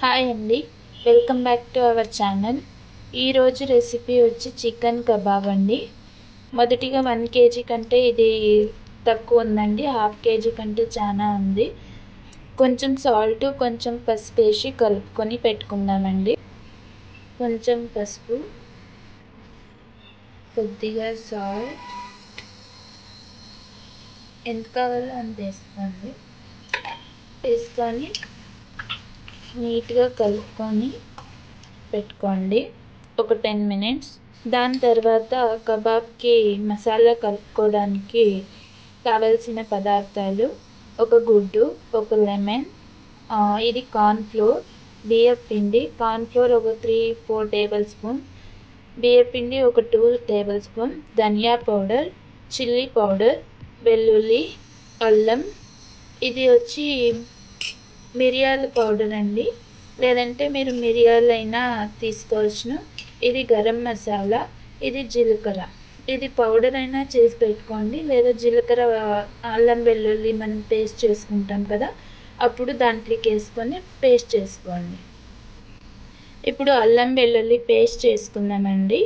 Hi అండి, welcome back to our channel. ఈరోజు recipe వచ్చి చికెన్ కబాబ్ అండి. మొదటిగా 1 కేజీ కంటే ఇది తక్కువ ఉందండి, హాఫ్ కేజీ కంటే చాలా ఉంది. కొంచెం సాల్ట్, కొంచెం పసుపు వేసి కలుపుకొని పెట్టుకుందామండి. కొంచెం పసుపు, కొద్దిగా సాల్ట్, ఎంత కావాలో అంత వేసుకోండి. వేసుకొని నీట్గా కలుపుకొని పెట్టుకోండి ఒక 10 మినిట్స్. దాని తర్వాత కబాబ్కి మసాలా కలుపుకోవడానికి కావలసిన పదార్థాలు: ఒక గుడ్డు, ఒక లెమన్, ఇది కార్న్ఫ్లోర్, బియ్యపిండి. కార్న్ఫ్లోర్ ఒక 3-4 టేబుల్ స్పూన్, బియ్యపిండి ఒక 2 టేబుల్ స్పూన్, ధనియా పౌడర్, చిల్లీ పౌడర్, వెల్లుల్లి, అల్లం, ఇది వచ్చి మిరియాల పౌడర్ అండి, లేదంటే మీరు మిరియాలైనా తీసుకోవచ్చును. ఇది గరం మసాలా, ఇది జీలకర్ర. ఇది పౌడర్ అయినా చేసి పెట్టుకోండి, లేదా జీలకర్ర అల్లం వెల్లుల్లి మనం పేస్ట్ చేసుకుంటాం కదా, అప్పుడు దాంట్లోకి వేసుకొని పేస్ట్ చేసుకోండి. ఇప్పుడు అల్లం వెల్లుల్లి పేస్ట్ చేసుకుందామండి.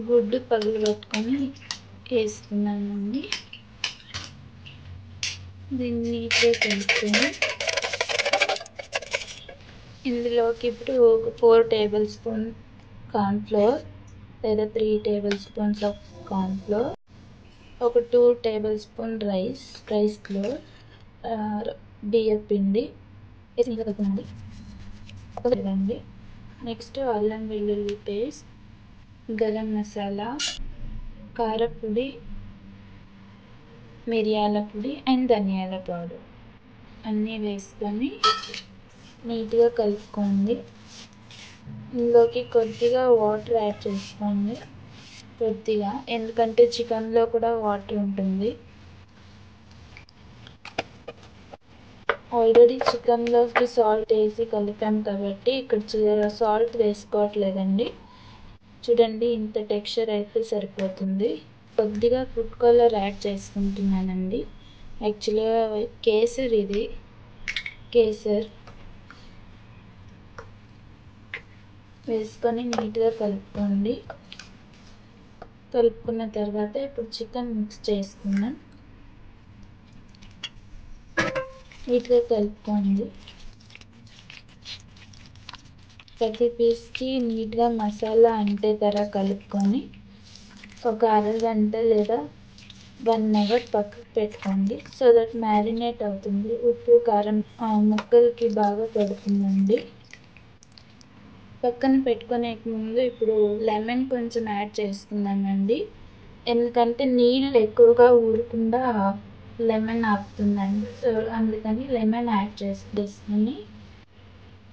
గుడ్డు పగలగొట్టుకొని వేసుకున్నానండి. దీన్ని నీట్గా కలుపుకొని ఇందులోకి ఇప్పుడు ఒక 4 టేబుల్ స్పూన్ కార్న్ఫ్లోర్, లేదా 3 టేబుల్ స్పూన్స్ ఆఫ్ కార్న్ఫ్లోర్, ఒక 2 టేబుల్ స్పూన్ రైస్ ఫ్లోర్, బియ్యపిండి వేసి నీట్గా కలుపుకోండి. నెక్స్ట్ అల్లం వెల్లుల్లి పేస్ట్, గరం మసాలా, కారపొడి, మిరియాల పొడి అండ్ ధనియాల పౌడర్ అన్నీ వేసుకొని నీట్గా కలుపుకోండి. ఇందులోకి కొద్దిగా వాటర్ యాడ్ చేసుకోండి, కొద్దిగా, ఎందుకంటే చికెన్లో కూడా వాటర్ ఉంటుంది. ఆల్రెడీ చికెన్లోకి సాల్ట్ వేసి కలిపాం కాబట్టి ఇక్కడ సాల్ట్ వేసుకోవట్లేదండి. చూడండి, ఇంత టెక్స్చర్ అయితే సరిపోతుంది. కొద్దిగా ఫుడ్ కలర్ యాడ్ చేసుకుంటున్నానండి. యాక్చువల్గా కేసర్, ఇది కేసర్ వేసుకొని నీట్గా కలుపుకోండి. కలుపుకున్న తర్వాత ఇప్పుడు చికెన్ మిక్స్ చేసుకుందాం. నీట్గా కలుపుకోండి. ప్రతి పీస్కి నీట్గా మసాలా అంటేలా కలుపుకొని ఒక అరగంట లేదా 1 అవర్ పక్కకు పెట్టుకోండి, సో దట్ మ్యారినేట్ అవుతుంది. ఉప్పు కారం ముక్కలకి బాగా పడుతుందండి. పక్కన పెట్టుకునే ముందు ఇప్పుడు లెమన్ కొంచెం యాడ్ చేసుకుందామండి, ఎందుకంటే నీళ్ళు ఎక్కువగా ఊరకుండా లెమన్ ఆపుతుందండి. సో అందుకని లెమన్ యాడ్ చేసుకొని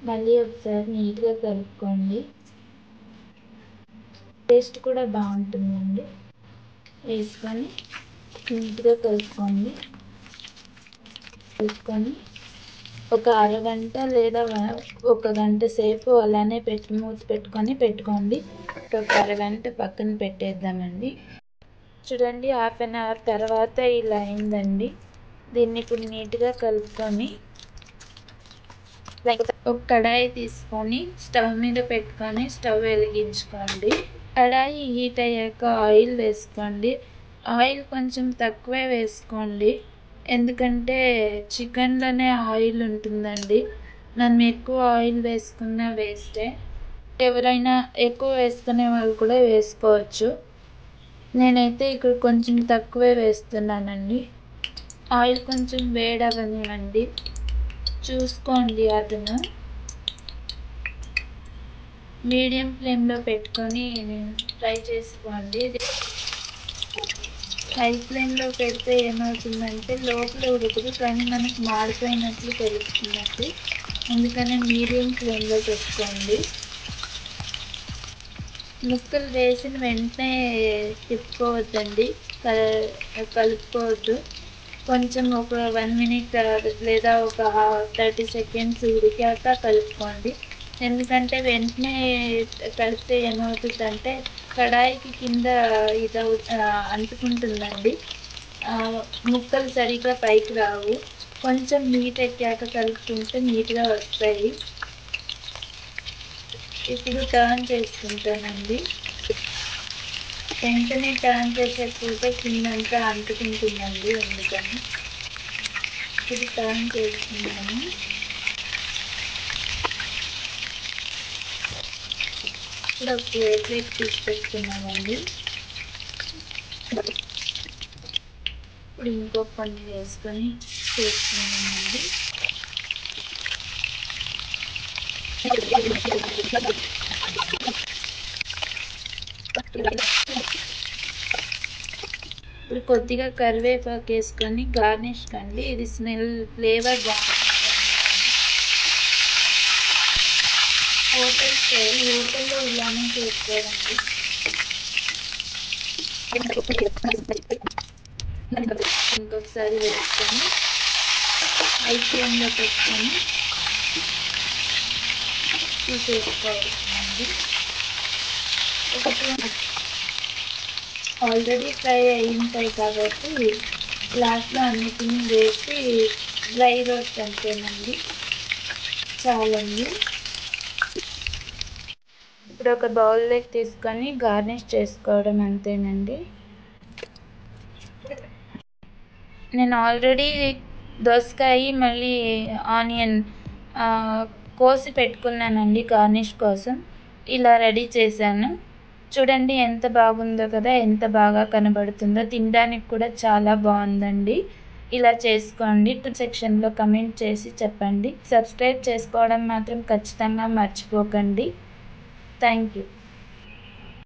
మళ్ళీ ఒకసారి నీట్గా కలుపుకోండి. టేస్ట్ కూడా బాగుంటుందండి. వేసుకొని నీట్గా కలుపుకొని ఒక అరగంట లేదా 1 గంట సేపు అలానే మూత పెట్టుకోండి. ఒక అరగంట పక్కన పెట్టేద్దామండి. చూడండి, 1/2 అవర్ తర్వాత ఇలా అయిందండి. దీన్ని ఇప్పుడు నీట్గా కలుపుకొని ఒక కడాయి తీసుకొని స్టవ్ మీద పెట్టుకొని స్టవ్ వెలిగించుకోండి. కడాయి హీట్ అయ్యాక ఆయిల్ వేసుకోండి. ఆయిల్ కొంచెం తక్కువే వేసుకోండి, ఎందుకంటే చికెన్లోనే ఆయిల్ ఉంటుందండి. మనం ఎక్కువ ఆయిల్ వేసుకున్న వేస్టే. ఎవరైనా ఎక్కువ వేసుకునే వాళ్ళు కూడా వేసుకోవచ్చు. నేనైతే ఇక్కడ కొంచెం తక్కువే వేస్తున్నానండి. ఆయిల్ కొంచెం వేడవనివ్వండి, చూసుకోండి. అదను మీడియం ఫ్లేమ్లో పెట్టుకొని ఫ్రై చేసుకోండి. హై ఫ్లేమ్లో పెడితే ఏమవుతుందంటే లోపల ఉడుకుదు, కానీ మనకు మాడిపోయినట్లు తెలుస్తుందండి. అందుకని మీడియం ఫ్లేమ్లో పెట్టుకోండి. ముక్కలు వేసిన వెంటనే తిప్పుకోవద్దండి, కలుపుకోవద్దు. కొంచెం ఒక 1 మినిట్ లేదా ఒక 30 సెకండ్స్ ఉడికాక కలుపుకోండి. ఎందుకంటే వెంటనే కలిపితే ఏమవుతుందంటే కడాయికి కింద అంటుకుంటుందండి. ముక్కలు సరిగ్గా పైకి రావు. కొంచెం హీట్ ఎక్కాక కలుపుకుంటే నీట్‌గా వస్తాయి. ఇప్పుడు టర్న్ చేసుకుంటానండి. వెంటనే టర్న్ చేసేకపోతే కిందంతా అంటుకుంటుందండి, అందుకని. ఇప్పుడు టర్న్ చేసుకున్నాను. ఇప్పుడు ఒక ప్లేట్‌లోకి తీసి పెట్టుకున్నామండి. ఇప్పుడు ఇంకో కొన్ని వేసుకొని చేసుకున్నామండి. ఇప్పుడు కొద్దిగా కరివేపాకు వేసుకొని గార్నిష్ కండి. ఇది ఫ్లేవర్ బాగుంటుంది. హోటల్లో ఇలానే చేసుకోవాలండి. ఇంకొకసారి వేసుకొని హై ఫ్లేమ్లో పెట్టుకొని చేసుకోవాలండి. ఆల్రెడీ ఫ్రై అయి ఉంటాయి కాబట్టి లాస్ట్లో అన్నిటిని వేసి డ్రై రోస్ట్ అంతేనండి, చాలండి. ఇప్పుడు ఒక బౌల్లోకి తీసుకొని గార్నిష్ చేసుకోవడం అంతేనండి. నేను ఆల్రెడీ దోసకాయ మళ్ళీ ఆనియన్ కోసి పెట్టుకున్నానండి గార్నిష్ కోసం. ఇలా రెడీ చేశాను. చూడండి ఎంత బాగుందో కదా, ఎంత బాగా కనబడుతుందో. తినడానికి కూడా చాలా బాగుందండి. ఇలా చేసుకోండి. సెక్షన్లో కమెంట్ చేసి చెప్పండి. సబ్స్క్రైబ్ చేసుకోవడం మాత్రం ఖచ్చితంగా మర్చిపోకండి. Thank you.